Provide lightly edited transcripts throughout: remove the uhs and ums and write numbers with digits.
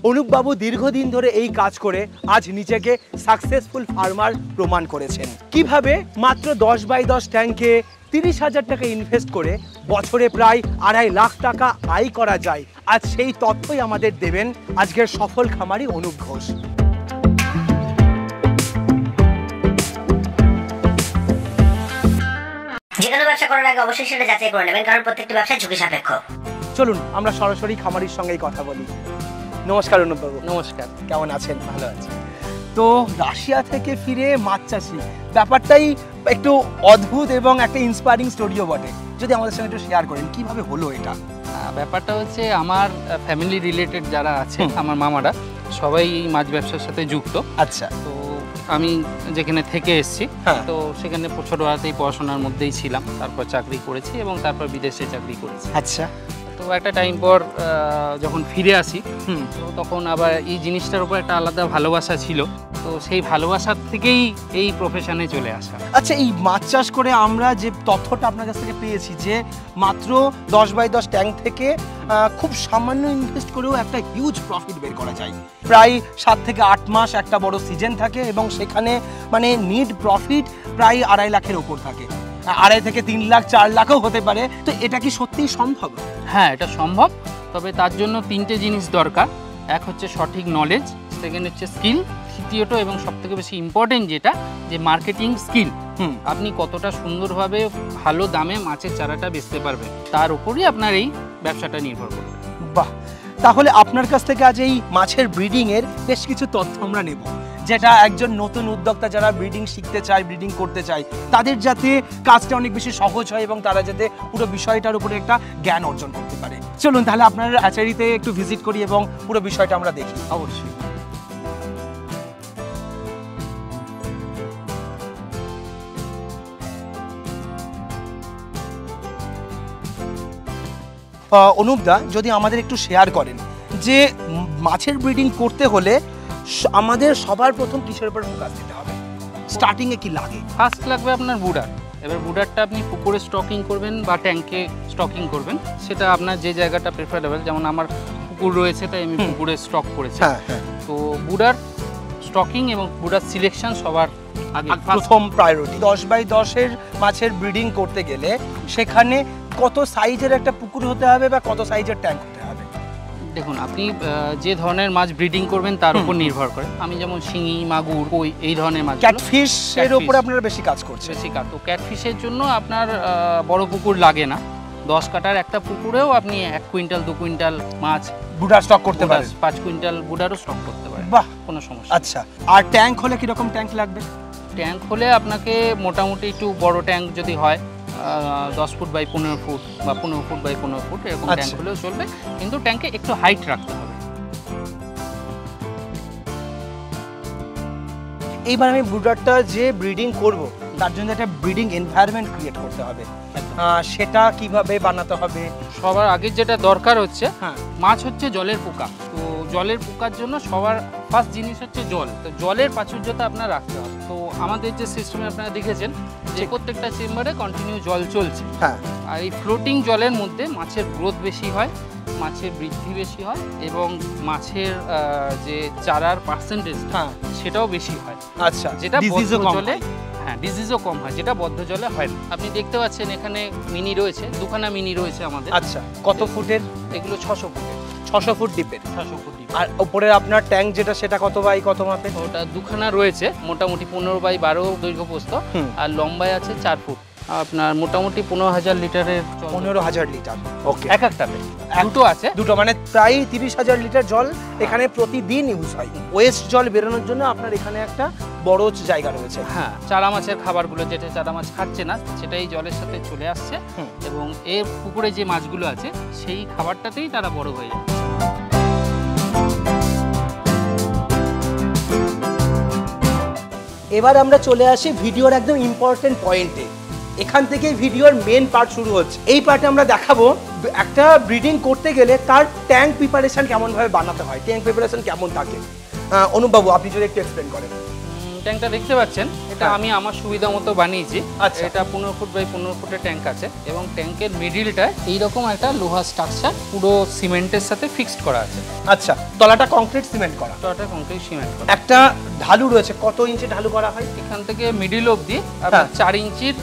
অনুপ বাবু দীর্ঘদিন ধরে এই কাজ করে আজ নিজেকে সাকসেসফুল ফার্মার প্রমাণ করেছেন। কিভাবে মাত্র 10x10 ট্যাঙ্কে 30,000 টাকা ইনভেস্ট করে বছরে প্রায় 2.5 লাখ টাকা আয় করা যায়, আজ সেই তথ্যই আমাদের দেবেন আজকের সফল খামারি অনুপ ঘোষ। যে কোনো ব্যবসা করার আগে অবশ্যই সেটা যাচাই করে নেবেন, কারণ প্রত্যেকটি ব্যবসা ঝুঁকি সাপেক্ষ। চলুন আমরা সরাসরি খামারির সঙ্গেই কথা বলি। নমস্কার অনুপ বাবু। নমস্কার। কেমন আছেন? ভালো আছি। তো রাশিয়া থেকে ফিরে মাছ চাষি, ব্যাপারটাই একটু অদ্ভুত এবং একটা ইন্সপায়ারিং স্টোরিও বটে। যদি আমাদের সঙ্গে একটু শেয়ার করেন কিভাবে হলো এটা। ব্যাপারটা হচ্ছে আমার ফ্যামিলি রিলেটেড যারা আছে, আমার মামারা সবাই এই মাছ ব্যবসার সাথে যুক্ত। আচ্ছা। তো আমি যেখানে থেকে এসেছি, তো সেখানে ছোটবেলাতেই পড়াশোনার মধ্যেই ছিলাম, তারপর চাকরি করেছি এবং তারপর বিদেশে চাকরি করেছি। আচ্ছা। তো একটা টাইম পর যখন ফিরে আসি, তো তখন আবার এই জিনিসটার উপর একটা আলাদা ভালোবাসা ছিল, তো সেই ভালোবাসার থেকেই এই প্রফেশনে চলে আসা। আচ্ছা, এই মাছ চাষ করে আমরা যে তথ্যটা আপনার কাছ থেকে পেয়েছি যে মাত্র 10x10 ট্যাঙ্ক থেকে খুব সামান্য ইনভেস্ট করেও একটা হিউজ প্রফিট বের করা যায়। প্রায় 7 থেকে 8 মাস একটা বড় সিজন থাকে এবং সেখানে মানে নিট প্রফিট প্রায় 2.5 লাখের ওপর থাকে, 2.5 থেকে 3 লাখ 4 লাখও হতে পারে। তো এটা কি সত্যিই সম্ভব? হ্যাঁ, এটা সম্ভব, তবে তার জন্য 3টে জিনিস দরকার। এক হচ্ছে সঠিক নলেজ, সেকেন্ড হচ্ছে স্কিল, তৃতীয়ত এবং সবথেকে বেশি ইম্পর্টেন্ট যেটা যে মার্কেটিং স্কিল। আপনি কতটা সুন্দরভাবে ভালো দামে মাছের চারাটা বেচতে পারবেন, তার উপরই আপনার এই ব্যবসাটা নির্ভর করবে। বাহ, তাহলে আপনার কাছ থেকে আজ এই মাছের ব্রিডিং এর বেশ কিছু তথ্য আমরা নেব, যেটা একজন নতুন উদ্যোক্তা যারা ব্রিডিং শিখতে চায়, ব্রিডিং করতে চায়, তাদের যাতে কাজটা অনেক বেশি সহজ হয় এবং তারা যাতে পুরো বিষয়টার উপরে একটা জ্ঞান অর্জন করতে পারে। চলুন তাহলে আপনার হ্যাচারিতে একটু ভিজিট করি এবং পুরো বিষয়টা আমরা দেখি। অবশ্যই। অনুপদা, যদি আমাদের একটু শেয়ার করেন যে মাছের ব্রিডিং করতে হলে আমাদের সবার প্রথম কিসের উপর ফোকাস দিতে হবে? স্টার্টিং এ কি লাগে? ফার্স্ট লাগবে আপনার বুডার। এবার বুডারটা আপনি পুকুরে স্টকিং করবেন বা ট্যাঙ্কে স্টকিং করবেন, সেটা আপনার যে জায়গাটা প্রেফারেবল। যেমন আমার পুকুর রয়েছে, তাই আমি পুকুরে স্টক করেছি। তো বুডার স্টকিং এবং বুডার সিলেকশন সবার আগে প্রথম প্রায়োরিটি। 10x10 এর মাছের ব্রিডিং করতে গেলে সেখানে কত সাইজের একটা পুকুর হতে হবে বা কত সাইজের ট্যাঙ্ক হতে হবে? দেখুন, আপনি যে ধরনের মাছ ব্রিডিং করবেন তার উপর নির্ভর করে। আমি যেমন শিঙি, মাগুর, কই এই ধরনের মাছ, ক্যাটফিশ এর উপরে আপনারা বেশি কাজ করছেন। বেশি কাজ। তো ক্যাটফিশের জন্য আপনার বড় পুকুর লাগে না। 10 কাটার একটা পুকুরেও আপনি 1 কুইন্টাল 2 কুইন্টাল মাছ বুডার স্টক করতে পারেন। 5 কুইন্টাল বুডারও স্টক করতে পারেন। বাহ, কোনো সমস্যা। আচ্ছা, আর ট্যাঙ্ক হলে কি রকম ট্যাঙ্ক লাগবে? ট্যাঙ্ক হলে আপনাকে মোটামুটি একটু বড় ট্যাঙ্ক যদি হয়, 10 ফুট বাই 15 ফুট বা 15 ফুট বাই 15 ফুট এরকম ট্যাঙ্ক হলেও চলবে, কিন্তু ট্যাঙ্কে একটু হাইট রাখতে হবে। এইবার আমি ব্রুডারটা যে ব্রিডিং করব তার জন্য একটা ব্রিডিং এনভায়রনমেন্ট ক্রিয়েট করতে হবে, সেটা কিভাবে বানাতে হবে? সবার আগে যেটা দরকার হচ্ছে, মাছ হচ্ছে জলের পোকা। তো জলের পোকার জন্য সবার ফার্স্ট জিনিস হচ্ছে জল। তো জলের প্রাচুর্যতা আপনার রাখতে হবে। তো আমাদের যে সিস্টেমে আপনারা দেখেছেন যে প্রত্যেকটা চেম্বারে কন্টিনিউ জল চলছে। আর এই ফ্লোটিং জলের মধ্যে মাছের গ্রোথ বেশি হয়, মাছের বৃদ্ধি বেশি হয় এবং মাছের যে চারার পার্সেন্টেজ সেটাও বেশি হয়। আচ্ছা, যেটা বদ্ধ জলে, ডিজিজও কম হয়, যেটা বদ্ধ জলে হয় না। আপনি দেখতে পাচ্ছেন এখানে মিনি রয়েছে, 2খানা মিনি রয়েছে আমাদের। আচ্ছা, কত ফুটের? এগুলো 600 ফুটের। 600 ফুট ডিপের? 600 ফুট ডিপ। আর উপরে আপনার ট্যাঙ্ক যেটা, সেটা কত বাই কত মাপের? ওটা 2খানা রয়েছে, মোটামুটি 15x12 দৈর্ঘ্য প্রস্থ, আর লম্বায় আছে 4 ফুট। আপনার মোটামুটি 15,000 লিটারের। 15,000 লিটার। ওকে, একটাতে দুটো আছে, দুটো মানে প্রায় 30,000 লিটার জল এখানে প্রতিদিন ইউজ হয়। ওয়েস্ট জল বেরোনোর জন্য আপনার এখানে একটা বড় জায়গা রয়েছে। হ্যাঁ, চারা মাছের খাবারগুলো, যেটা চারা মাছ খাচ্ছে না সেটাই জলের সাথে চলে আসছে এবং এর পুকুরে যে মাছগুলো আছে সেই খাবারটাতেই তারা বড় হয়ে যায়। এবার আমরা চলে আসি ভিডিওর একদম ইম্পর্টেন্ট পয়েন্টে। এখান থেকে ভিডিওর মেন পার্ট শুরু হচ্ছে। এই পার্টে আমরা দেখাবো একটা ব্রিডিং করতে গেলে তার ট্যাঙ্ক প্রিপারেশন কেমনভাবে বানাতে হয়, ট্যাঙ্ক প্রিপারেশন কেমন থাকে। অনুপ বাবু, আপনি যদি একটু এক্সপ্লেন করেন। ট্যাঙ্কটা দেখতে পাচ্ছেন এটা আমি আমার সুবিধা মতো বানিয়েছি। আচ্ছা। এটা 15 ফুট বাই 15 ফুটের ট্যাঙ্ক আছে এবং ট্যাঙ্কের মিডিলটায় এইরকম একটা লোহা স্ট্রাকচার পুরো সিমেন্টের সাথে ফিক্সড করা আছে। আচ্ছা, তলাটা কংক্রিট সিমেন্ট করা, তো এটা কংক্রিট সিমেন্ট করা। একটা ঢালু রয়েছে, কত ইঞ্চি ঢালু করা হয়? এখান থেকে মিডিল অবধি আপনার 4 ইঞ্চির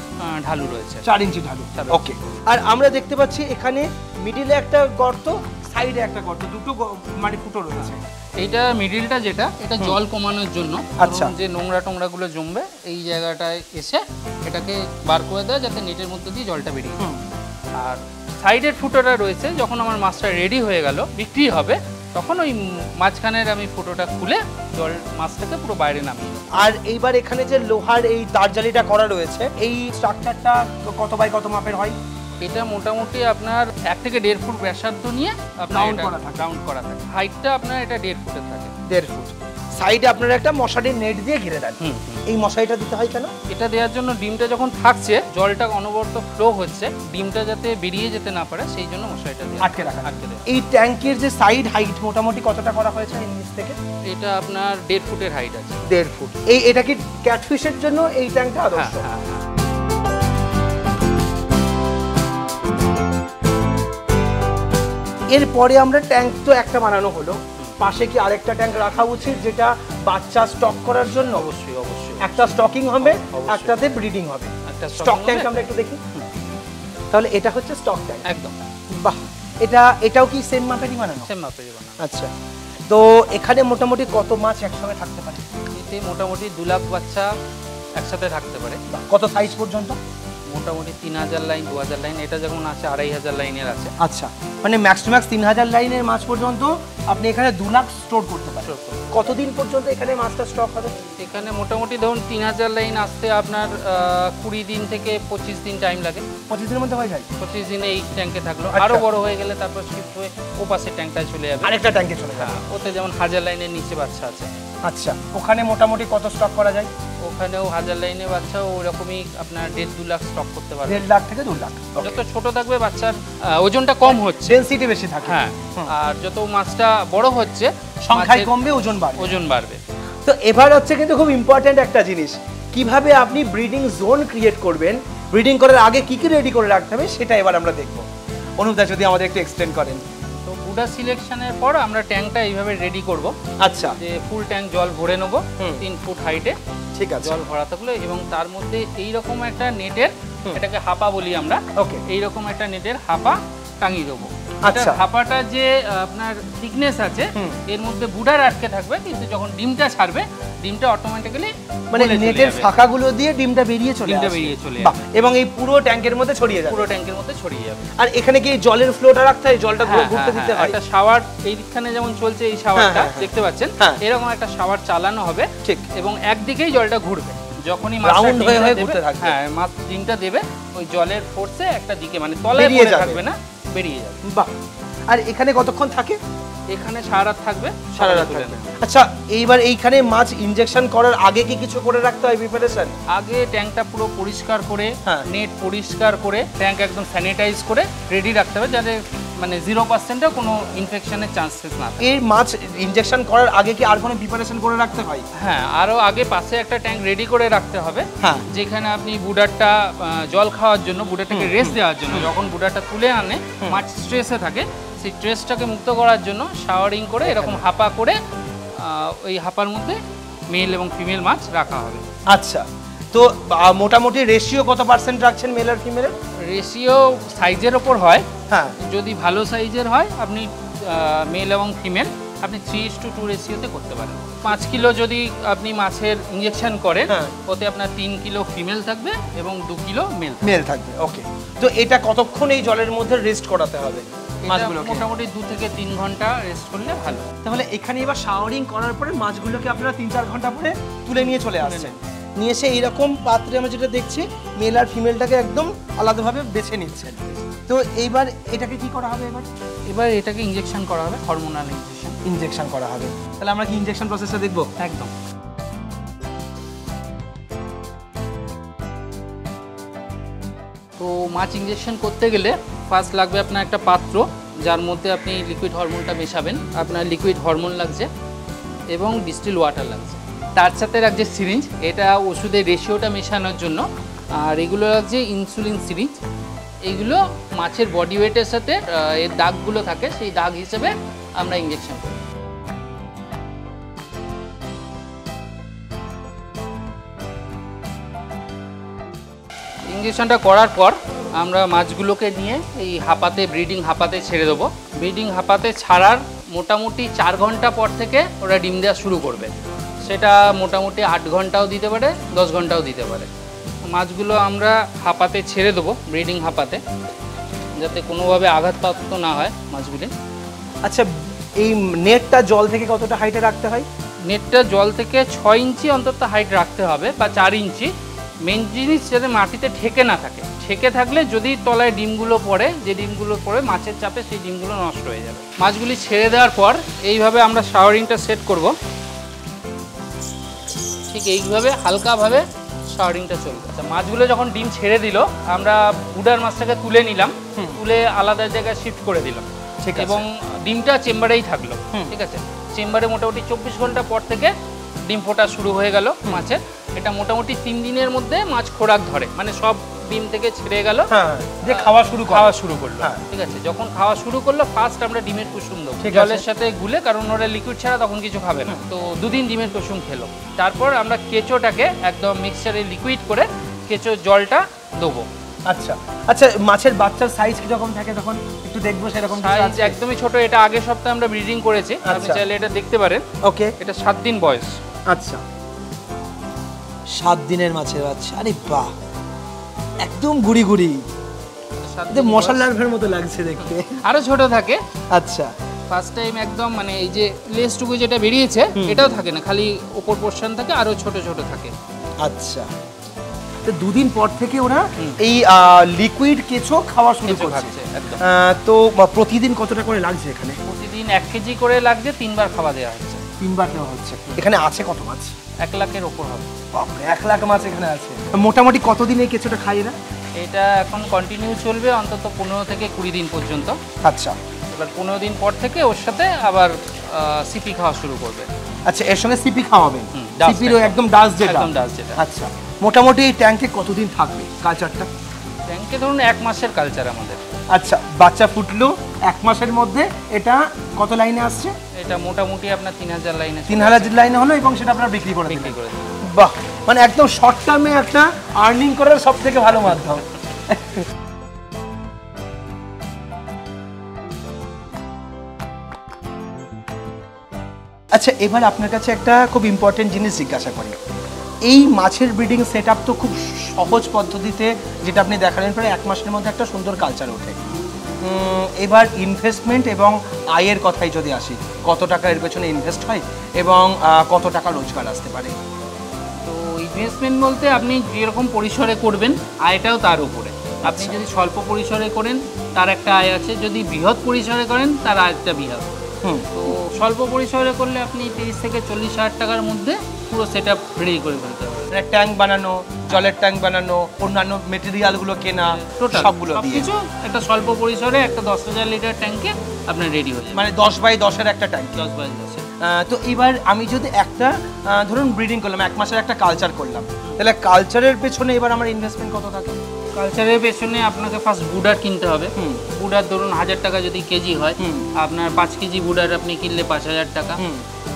ঢালু রয়েছে। 4 ইঞ্চি ঢালু, ওকে। আর আমরা দেখতে পাচ্ছি এখানে মিডিলে একটা গর্ত, সাইডে একটা গর্ত, দুটো মানে ফুটো রয়েছে। এইটা মিডিলটা যেটা এটা জল কমানোর জন্য, আচ্ছা, যে নোংরা টোংরাগুলো জমবে এই জায়গাটায় এসে এটাকে বার করে দেয় যাতে নেটের মধ্যে দিয়ে জলটা বেরিয়ে যায়। আর সাইডের ফুটোটা রয়েছে, যখন আমার মাছটা রেডি হয়ে গেল বিক্রি হবে তখন ওই মাঝখানের আমি ফুটোটা খুলে জল মাছটাকে পুরো বাইরে নামিয়ে দেব। আর এইবার এখানে যে লোহার এই তারজালিটা করা রয়েছে, এই স্ট্রাকচারটা কত বাই কত মাপের হয়? এটা মোটামুটি আপনার 1 থেকে 1.5 ফুট ব্যাসার্ধ নিয়ে রাউন্ড করা থাকে। হাইটটা আপনার এটা 1.5 ফুটের থাকে। 1.5 ফুট। সাইডে আপনারা একটা মশারির নেট দিয়ে ঘিরে দেন। এই মশারিটা দিতে হয় কেন? এটা দেওয়ার জন্য ডিমটা যখন থাকছে জলটা অনবরত ফ্লো হচ্ছে, ডিমটা যাতে বেরিয়ে যেতে না পারে সেই জন্য মশারিটা দিয়ে আটকে রাখা। এই ট্যাঙ্কের যে সাইড হাইট মোটামুটি কতটা করা হয়েছে এই নিচ থেকে? এটা আপনার 1.5 ফুটের হাইট আছে। 1.5 ফুট। এটা কি ক্যাটফিশের জন্য এই ট্যাঙ্কটা আদর্শ? হ্যাঁ। এরপরে আমরা ট্যাঙ্ক তো একটা বানানো হলো, পাশে কি আরেকটা ট্যাঙ্ক রাখা উচিত যেটা বাচ্চা স্টক করার জন্য? অবশ্যই। একটা স্টকিং হবে, একটাতে ব্রিডিং হবে। স্টক ট্যাঙ্ক আমরা একটু দেখি। তাহলে এটা হচ্ছে স্টক ট্যাঙ্ক। একদম। বাহ, এটাও কি সেম মাপেরই বানানো? সেম মাপেরই বানানো। আচ্ছা, তো এখানে মোটামুটি কত মাছ একসঙ্গে থাকতে পারে? এতে মোটামুটি 2 লাখ বাচ্চা একসাথে থাকতে পারে। কত সাইজ পর্যন্ত? মোটামুটি 3000 লাইন, 2000 লাইন, এটা যেমন আছে 2500 লাইনের আছে। আচ্ছা, মানে ম্যাক্স টু ম্যাক্স 3000 লাইনের মাছ পর্যন্ত আপনি এখানে 2 লাখ স্টোর করতে পারেন। কতদিন পর্যন্ত এখানে মাছটা স্টক হবে? এখানে মোটামুটি ধরুন 3000 লাইন আসতে আপনার 20 দিন থেকে 25 দিন টাইম লাগে। 25 দিনের মধ্যে হয়ে যায়? 25 দিনে এই ট্যাঙ্কে থাকলো, আচ্ছা। আরো বড় হয়ে গেলে তারপর শিফট হয়ে ও পাশের ট্যাঙ্কটায় চলে যাবে। আরেকটা ট্যাঙ্কে চলে যাবে। ওতে যেমন 1000 লাইনের নিচে বাচ্চা আছে। আচ্ছা, ওখানে মোটামুটি কত স্টক করা যায়? ওখানেও 1000 লাইনের বাচ্চা ওরকমই আপনার 1.5-2 লাখ স্টক করতে পারবে। 1.5 লাখ থেকে 2 লাখ। যত ছোট থাকবে বাচ্চার ওজনটা কম হচ্ছে, ডেনসিটি বেশি থাকে। হ্যাঁ, আর যত মাছটা বড় হচ্ছে সংখ্যায় কমবে, ওজন বাড়বে। তো এবার হচ্ছে কিন্তু খুব ইম্পর্ট্যান্ট একটা জিনিস, কিভাবে আপনি ব্রিডিং জোন ক্রিয়েট করবেন, ব্রিডিং করার আগে কি কি রেডি করে রাখতে হবে সেটা এবার আমরা দেখব। অনুপদা যদি আমাদের একটু এক্সপ্লেন করেন। তো বুডা সিলেকশনের পর আমরা ট্যাঙ্কটা এইভাবে রেডি করব। আচ্ছা, যে ফুল ট্যাঙ্ক জল ভরে নেব 3 ফুট হাইটে। ঠিক আছে, জল ভরা থাকলো এবং তার মধ্যে এইরকম একটা নেটের, এটাকে হাপা বলি আমরা, ওকে, এইরকম একটা নেটের হাপা টাঙিয়ে দেবো। আচ্ছা, হাপাটা যে আপনার থিকনেস আছে এর মধ্যে বুডার আটকে থাকবে, কিন্তু যখন ডিমটা ছাড়বে ডিমটা অটোমেটিক্যালি মানে নেটের ফাঁকাগুলো দিয়ে ডিমটা বেরিয়ে চলে আসবে এবং এই পুরো ট্যাঙ্কের মধ্যে ছড়িয়ে যাবে। পুরো ট্যাঙ্কের মধ্যে ছড়িয়ে যাবে। আর এখানে কি জলের ফ্লোটা রাখতে হয়? জলটা ঘুরতে দিতে হয়? একটা শাওয়ার এইখানে যেমন চলছে, এই শাওয়ারটা দেখতে পাচ্ছেন, এরকম একটা শাওয়ার চালানো হবে, ঠিক, এবং একদিকেই জলটা ঘুরবে। যখনই রাউন্ড হয়ে ঘুরতে থাকবে, হ্যাঁ, মাছ ডিমটা দেবে ওই জলের ফোর্সে একটা দিকে, মানে তলায় পড়ে থাকবে না, বেরিয়ে যাবে। বাহ। আর এখানে কতক্ষণ থাকে? এখানে সারা রাত থাকবে। সারা রাত থাকবে। আচ্ছা, এইবার এইখানে মাছ ইনজেকশন করার আগে কি কিছু করে রাখতে হয় প্রিপারেশন? আগে ট্যাঙ্কটা পুরো পরিষ্কার করে, নেট পরিষ্কার করে, ট্যাঙ্ক একদম স্যানিটাইজ করে রেডি রাখতে হবে, যাতে মানে 0% কোনো ইনফেকশনের চান্সেস না থাকে। এই মাছ ইনজেকশন করার আগে কি আর কোনো প্রিপারেশন করে রাখতে হয়? হ্যাঁ, আরও আগে পাশে একটা ট্যাঙ্ক রেডি করে রাখতে হবে, যেখানে আপনি বুডারটা জল খাওয়ার জন্য, বুডারটাকে রেস্ট দেওয়ার জন্য, যখন বুডারটা তুলে আনে মাছ স্ট্রেসে থাকে, সেই স্ট্রেসটাকে মুক্ত করার জন্য শাওয়ারিং করে এরকম হাপা করে ওই হাপার মধ্যে মেল এবং ফিমেল মাছ রাখা হবে। আচ্ছা, তো মোটামুটি রেশিও কত পার্সেন্ট রাখছেন মেল আর ফিমেলের? রেশিও সাইজের ওপর হয়। হ্যাঁ, যদি ভালো সাইজের হয় আপনি মেল এবং ফিমেল আপনি 3:2 রেশিওতে করতে পারেন। 5 কিলো যদি আপনি মাছের ইনজেকশন করেন, ওতে আপনার 3 কিলো ফিমেল থাকবে এবং 2 কিলো মেল থাকবে। ওকে, তো এটা কতক্ষণ এই জলের মধ্যে রেস্ট করাতে হবে মাছগুলোকে? মোটামুটি 2 থেকে 3 ঘন্টা রেস্ট করলে ভালো। তাহলে এখানে এবার শাওয়ারিং করার পরে মাছগুলোকে আপনারা 3-4 ঘন্টা পরে তুলে নিয়ে চলে আসছেন। নিয়ে এসে এইরকম পাত্রে আমরা যেটা দেখছি, মেল আর ফিমেলটাকে একদম আলাদাভাবে বেছে নিচ্ছেন। তো এইবার এটাকে কি করা হবে? এবার এটাকে ইনজেকশন করা হবে, হরমোনাল ইনজেকশন করা হবে। তাহলে আমরা কি ইনজেকশন প্রসেসটা দেখব? একদম। তো মাছ ইনজেকশন করতে গেলে ফার্স্ট লাগবে আপনার একটা পাত্র, যার মধ্যে আপনি লিকুইড হরমোনটা মেশাবেন। আপনার লিকুইড হরমোন লাগছে এবং ডিস্টিল ওয়াটার লাগছে। তার সাথে রাখছে সিরিঞ্জ, এটা ওষুধের রেশিওটা মেশানোর জন্য। আর এগুলো রাখছে ইনসুলিন সিরিঞ্জ, এইগুলো মাছের বডি ওয়েটের সাথে এর দাগগুলো থাকে, সেই দাগ হিসেবে আমরা ইঞ্জেকশন করি। ইঞ্জেকশনটা করার পর আমরা মাছগুলোকে নিয়ে এই হাঁপাতে, ব্রিডিং হাঁপাতে ছেড়ে দেবো। ব্রিডিং হাঁপাতে ছাড়ার মোটামুটি 4 ঘন্টা পর থেকে ওরা ডিম দেওয়া শুরু করবে। সেটা মোটামুটি 8 ঘন্টাও দিতে পারে, 10 ঘন্টাও দিতে পারে। মাছগুলো আমরা হাঁপাতে ছেড়ে দেবো, ব্রিডিং হাঁপাতে, যাতে কোনোভাবে আঘাতপ্রাপ্ত না হয় মাছগুলি। আচ্ছা, এই নেটটা জল থেকে কতটা হাইটে রাখতে হয়? নেটটা জল থেকে 6 ইঞ্চি অন্তত হাইট রাখতে হবে, বা 4 ইঞ্চি। মেন জিনিস যাতে মাটিতে ঠেকে না থাকে। ঠেকে থাকলে যদি তলায় ডিমগুলো পড়ে, যে ডিমগুলো পড়ে মাছের চাপে সেই ডিমগুলো নষ্ট হয়ে যাবে। মাছগুলি ছেড়ে দেওয়ার পর এইভাবে আমরা শাওয়ারিংটা সেট করব। ঠিক এইভাবে হালকাভাবে শাওয়ারিংটা চলবে। আচ্ছা, মাছগুলো যখন ডিম ছেড়ে দিল, আমরা বুডার মাছটাকে তুলে নিলাম, তুলে আলাদা জায়গায় শিফট করে দিলাম, এবং ডিমটা চেম্বারেই থাকলো। ঠিক আছে, চেম্বারে মোটামুটি 24 ঘন্টা পর থেকে ডিম ফোটা শুরু হয়ে গেল মাছের। এটা মোটামুটি 3 দিনের মধ্যে মাছ খোরাক ধরে, মানে সব ডিম থেকে ছেড়ে গেল, যে খাওয়া শুরু করলো। ঠিক আছে, যখন খাওয়া শুরু করলো ফার্স্ট আমরা ডিমের কুসুম দেবো জলের সাথে গুলে, কারণ ওরা লিকুইড ছাড়া তখন কিছু খাবে না। তো 2 দিন ডিমের কুসুম খেলো। তারপর আমরা কেঁচোটাকে একদম মিক্সচারে লিকুইড করে কেঁচো জলটা দেবো। আচ্ছা আচ্ছা, মাছের বাচ্চার সাইজ কিরকম থাকে তখন একটু দেখবো? সেরকম সাইজ একদমই ছোট। এটা আগের সপ্তাহে আমরা ব্রিডিং করেছি, আপনি চাইলে এটা দেখতে পারেন। ওকে, এটা 7 দিন বয়স। আচ্ছা, 7 দিনের মাছের বাচ্চা। আরে বাহ, একদম গুড়ি গুড়ি, মশলার মতো লাগছে দেখতে। আরো ছোট থাকে। আচ্ছা, ফার্স্ট টাইম একদম মানে এই যে লেজটুকু যেটা বেরিয়েছে এটাও থাকে না, খালি উপর পোর্শন থাকে, আরো ছোট ছোট থাকে। আচ্ছা, তো 2 দিন পর থেকে ওরা এই লিকুইড কেঁচো খাওয়া শুরু করছে। তো প্রতিদিন কতটা করে লাগছে এখানে? প্রতিদিন 1 কেজি করে লাগছে, 3 বার খাওয়া দেওয়া হচ্ছে। 3 বার দেওয়া হচ্ছে। এখানে আছে কত মাছ? 1 লাখের ওপর হবে। 1 লাখ মাছ এখানে আছে। মোটামুটি কতদিন এই কেঁচোটা খাই এরা? এটা এখন কন্টিনিউ চলবে অন্তত 15 থেকে 20 দিন পর্যন্ত। আচ্ছা, এবার 15 দিন পর থেকে ওর সাথে আবার সিপি খাওয়া শুরু করবে। আচ্ছা, এর সঙ্গে সিপি খাওয়াবেন? সিপিরও একদম ডাস্ট যেটা? একদম ডাস্ট যেটা। আচ্ছা, মোটামুটি এই ট্যাঙ্কে কতদিন থাকবে কালচারটা? ট্যাঙ্কে ধরুন 1 মাসের কালচার আমাদের। আচ্ছা, বাচ্চা ফুটলো 1 মাসের মধ্যে এটা কত লাইনে আসছে? এটা মোটামুটি আপনার 3000 লাইনে, 3000 লাইনে হলো, এবং সেটা আপনারা বিক্রি করে দিলেন। বাহ, মানে একদম শর্ট টার্মে একটা আর্নিং করার সবথেকে ভালো মাধ্যম। আচ্ছা, এবার আপনার কাছে একটা খুব ইম্পর্টেন্ট জিনিস জিজ্ঞাসা করি। এই মাছের ব্রিডিং সেট আপ তো খুব সহজ পদ্ধতিতে, যেটা আপনি দেখালেন, প্রায় 1 মাসের মধ্যে একটা সুন্দর কালচার ওঠে। এবার ইনভেস্টমেন্ট এবং আয়ের কথাই যদি আসি, কত টাকা এর পেছনে ইনভেস্ট হয় এবং কত টাকা রোজগার আসতে পারে? তো ইনভেস্টমেন্ট বলতে আপনি যেরকম পরিসরে করবেন আয়টাও তার উপরে। আপনি যদি স্বল্প পরিসরে করেন তার একটা আয় আছে, যদি বৃহৎ পরিসরে করেন তার আয়টা বৃহৎ। তো স্বল্প পরিসরে করলে আপনি 30 থেকে 40 হাজার টাকার মধ্যে পুরো সেট আপ রেডি করে ফেলতে পারবেন। ট্যাঙ্ক বানানো, জলের ট্যাঙ্ক বানানো, অন্যান্য মেটেরিয়ালগুলো কেনা, সবগুলো দিয়ে কিছু একটা স্বল্প পরিসরে একটা 10,000 লিটার ট্যাঙ্কে আপনার রেডি হয়ে যাবে। মানে 10 বাই 10-এর একটা ট্যাঙ্ক। 10 বাই 10। তো এবার আমি যদি একটা ধরুন ব্রিডিং করলাম, 1 মাসের একটা কালচার করলাম, তাহলে কালচারের পেছনে এবার আমার ইনভেস্টমেন্ট কত থাকে? কালচারের পেছনে আপনাকে ফার্স্ট বুডার কিনতে হবে। বুডার ধরুন 1000 টাকা যদি কেজি হয়, আপনার 5 কেজি বুডার আপনি কিনলে 5000 টাকা।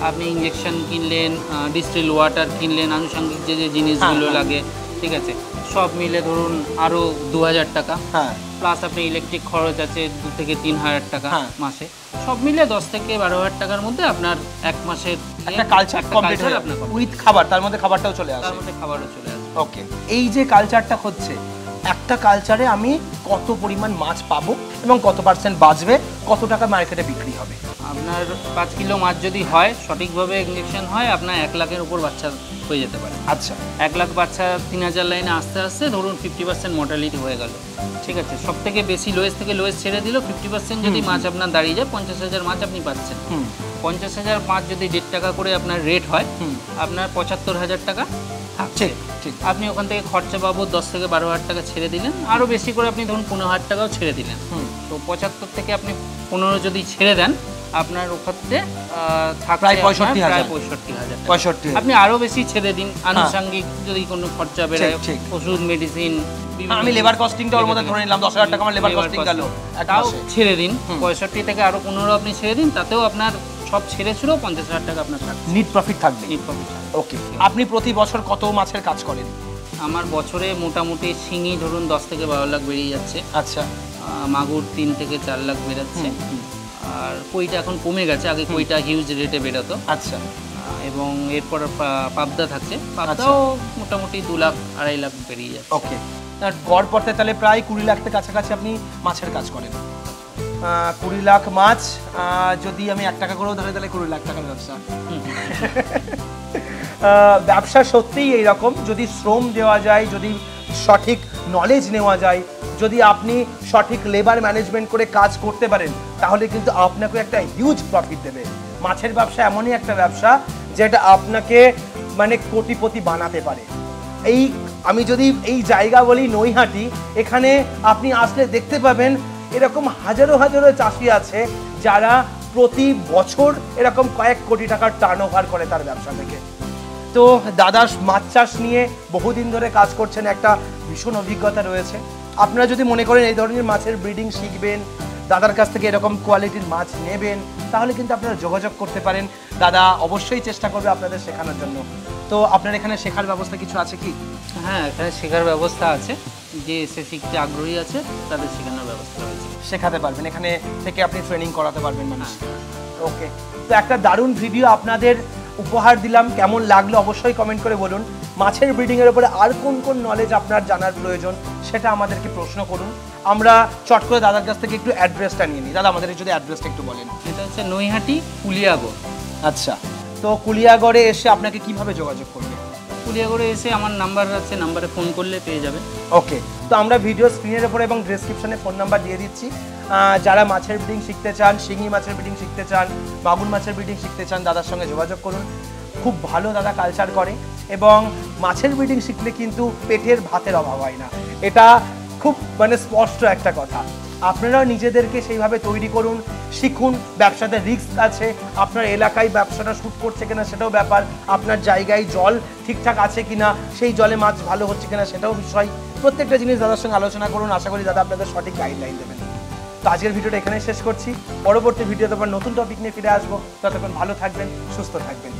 আপনি ইঞ্জেকশন কিনলেন, ডিস্টিল ওয়াটার কিনলেন, আনুষঙ্গিক যে যে জিনিসগুলো লাগে, ঠিক আছে, সব মিলে ধরুন আরও 2000 টাকা। প্লাস আপনি ইলেকট্রিক খরচ আছে 2 থেকে 3000 টাকা মাসে, সব মিলে 10 থেকে 12,000 টাকার মধ্যে আপনার 1 মাসের একটা কালচার কমপ্লিট হয়ে যাবে উইথ খাবার। তার মধ্যে খাবারটাও চলে আসে। তার মধ্যে খাবারও চলে আসে। ওকে, এই যে কালচারটা হচ্ছে, একটা কালচারে আমি কত পরিমাণ মাছ পাবো এবং কত % বাঁচবে, কত টাকা মার্কেটে বিক্রি হবে? আপনার 5 কিলো মাছ যদি হয়, সঠিকভাবে ইঞ্জেকশন হয়, আপনার 1 লাখের উপর বাচ্চা হয়ে যেতে পারে। আচ্ছা, 1 লাখ বাচ্চা 3000 লাইনে আস্তে আস্তে ধরুন 50% মর্টালিটি হয়ে গেল। ঠিক আছে, সব থেকে বেশি লোয়েস্ট থেকে লোয়েস্ট ছেড়ে দিল 50% যদি মাছ আপনার দাঁড়িয়ে যায়, 50,000 মাছ আপনি পাচ্ছেন। 50,000 মাছ যদি 1.5 টাকা করে আপনার রেট হয়, আপনার 75,000 টাকা থাকছে। আপনি ওখান থেকে খরচা বাবদ 10 থেকে 12,000 টাকা ছেড়ে দিলেন, আরও বেশি করে আপনি ধরুন 15,000 টাকাও ছেড়ে দিলেন। তো 75 থেকে আপনি 15 যদি ছেড়ে দেন, আপনার ওখানে থাকছে প্রায় 65,000 প্রায় 65,000 টাকা। 65,000 আপনি আরো বেশি ছেড়ে দিন, আনুষঙ্গিক যদি কোনো খরচা বেড়ে, ঠিক। ওষুধ মেডিসিন, আমি লেবার কস্টিংটা ওর মধ্যে ধরে নিলাম 10,000 টাকা আমার লেবার কস্টিং গেল এক তাও মাসে। ছেড়ে দিন, 65 থেকে আরো 15 আপনি ছেড়ে দিন, তাতেও আপনার সব ছেড়ে ছুড়েও 50,000 টাকা আপনার থাকছে নিট প্রফিট থাকবে। Net profit. ওকে, আপনি প্রতি বছর কত মাছের কাজ করেন? আমার বছরে মোটামুটি শিঙি ধরুন 10 থেকে 12 লাখ বেরিয়ে যাচ্ছে, আচ্ছা, মাগুর 3 থেকে 4 লাখ বেরোচ্ছে, আর কইটা এখন কমে গেছে, আগে কইটা হিউজ রেটে বেরোতো। আচ্ছা, এবং এরপর পাবদা থাকছে, পাবদাও মোটামুটি 2 লাখ 2.5 লাখ বেরিয়ে যাচ্ছে। ওকে, গড় পড়তে তাহলে প্রায় 20 লাখ কাছাকাছি আপনি মাছের কাজ করেন। 20 লাখ মাছ, যদি আমি 1 টাকা করেও ধরে তাহলে 20 লাখ টাকার ব্যবসা। ব্যবসা সত্যিই এইরকম, যদি শ্রম দেওয়া যায়, যদি সঠিক নলেজ নেওয়া যায়, যদি আপনি সঠিক লেবার ম্যানেজমেন্ট করে কাজ করতে পারেন, তাহলে কিন্তু আপনাকে একটা হিউজ প্রফিট দেবে। মাছের ব্যবসা এমনই একটা ব্যবসা যেটা আপনাকে মানে কোটিপতি বানাতে পারে। আমি যদি এই জায়গা বলি নৈহাটি, এখানে আপনি আসলে দেখতে পাবেন এরকম হাজারো হাজারো চাষি আছে যারা প্রতি বছর এরকম কয়েক কোটি টাকার টার্নওভার করে তার ব্যবসা থেকে। তো দাদা মাছ চাষ নিয়ে বহুদিন ধরে কাজ করছেন, একটা ভীষণ অভিজ্ঞতা রয়েছে। আপনারা যদি মনে করেন এই ধরনের মাছের ব্রিডিং শিখবেন, দাদার কাছ থেকে এরকম কোয়ালিটির মাছ নেবেন, তাহলে কিন্তু আপনারা যোগাযোগ করতে পারেন। দাদা অবশ্যই চেষ্টা করবে আপনাদের শেখানোর জন্য। তো আপনার এখানে শেখার ব্যবস্থা কিছু আছে কি? হ্যাঁ, এখানে শেখার ব্যবস্থা আছে, যে এসে শিখতে আগ্রহী আছে তাদের শেখানোর ব্যবস্থা রয়েছে। শেখাতে পারবেন, এখানে থেকে আপনি ট্রেনিং করাতে পারবেন মানুষ। ওকে, তো একটা দারুণ ভিডিও আপনাদের উপহার দিলাম, কেমন লাগলো অবশ্যই কমেন্ট করে বলুন। মাছের ব্রিডিংয়ের উপরে আর কোন কোন নলেজ আপনার জানার প্রয়োজন সেটা আমাদেরকে প্রশ্ন করুন। আমরা চট করে দাদার কাছ থেকে একটু অ্যাড্রেসটা নিয়ে নিই। দাদা আমাদের যদি অ্যাড্রেসটা একটু বলেন। এটা হচ্ছে নৈহাটি কুলিয়াগড়। আচ্ছা, তো কুলিয়াগড়ে এসে আপনাকে কিভাবে যোগাযোগ করবে? কুলিয়াগড়ে এসে আমার নাম্বার আছে, নাম্বারে ফোন করলে পেয়ে যাবে। ওকে, তো আমরা ভিডিও স্ক্রিনের উপরে এবং ডেসক্রিপশনে ফোন নাম্বার দিয়ে দিচ্ছি। যারা মাছের ব্রিডিং শিখতে চান, শিঙি মাছের ব্রিডিং শিখতে চান, মাগুর মাছের ব্রিডিং শিখতে চান, দাদার সঙ্গে যোগাযোগ করুন। খুব ভালো দাদা কালচার করে, এবং মাছের ব্রিডিং শিখলে কিন্তু পেটের ভাতের অভাব হয় না, এটা খুব মানে স্পষ্ট একটা কথা। আপনারাও নিজেদেরকে সেইভাবে তৈরি করুন, শিখুন। ব্যবসাতে রিস্ক আছে, আপনার এলাকায় ব্যবসাটা শ্যুট করছে কিনা সেটাও ব্যাপার, আপনার জায়গায় জল ঠিকঠাক আছে কিনা, সেই জলে মাছ ভালো হচ্ছে কিনা সেটাও বিষয়। প্রত্যেকটা জিনিস দাদার সঙ্গে আলোচনা করুন, আশা করি দাদা আপনাদের সঠিক গাইডলাইন দেবেন। তো আজকের ভিডিওটা এখানেই শেষ করছি, পরবর্তী ভিডিওতে আবার নতুন টপিক নিয়ে ফিরে আসবো। ততক্ষণ ভালো থাকবেন, সুস্থ থাকবেন।